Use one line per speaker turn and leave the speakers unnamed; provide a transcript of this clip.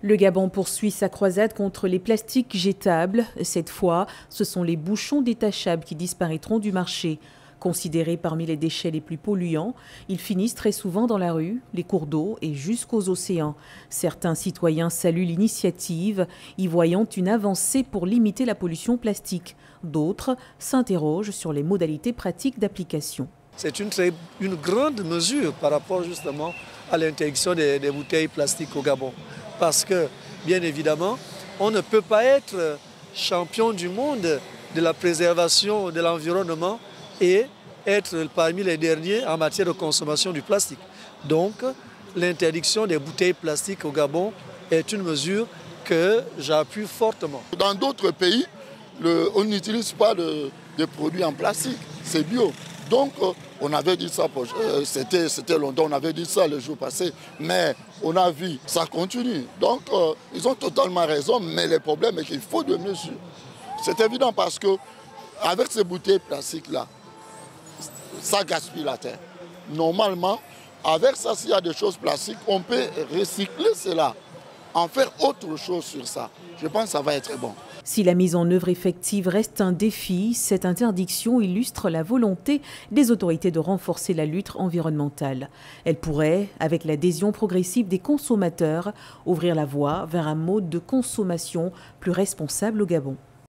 Le Gabon poursuit sa croisade contre les plastiques jetables. Cette fois, ce sont les bouchons détachables qui disparaîtront du marché. Considérés parmi les déchets les plus polluants, ils finissent très souvent dans la rue, les cours d'eau et jusqu'aux océans. Certains citoyens saluent l'initiative, y voyant une avancée pour limiter la pollution plastique. D'autres s'interrogent sur les modalités pratiques d'application.
C'est une grande mesure par rapport justement à l'interdiction des bouteilles plastiques au Gabon. Parce que, bien évidemment, on ne peut pas être champion du monde de la préservation de l'environnement et être parmi les derniers en matière de consommation du plastique. Donc, l'interdiction des bouteilles plastiques au Gabon est une mesure que j'appuie fortement.
Dans d'autres pays, on n'utilise pas de produits en plastique, c'est bio. Donc, on avait dit ça, c'était longtemps, on avait dit ça le jour passé, mais on a vu, ça continue. Donc, ils ont totalement raison, mais le problème est qu'il faut des mesures. C'est évident parce que avec ces bouteilles plastiques-là, ça gaspille la terre. Normalement, avec ça, s'il y a des choses plastiques, on peut recycler cela, en faire autre chose sur ça. Je pense que ça va être bon.
Si la mise en œuvre effective reste un défi, cette interdiction illustre la volonté des autorités de renforcer la lutte environnementale. Elle pourrait, avec l'adhésion progressive des consommateurs, ouvrir la voie vers un mode de consommation plus responsable au Gabon.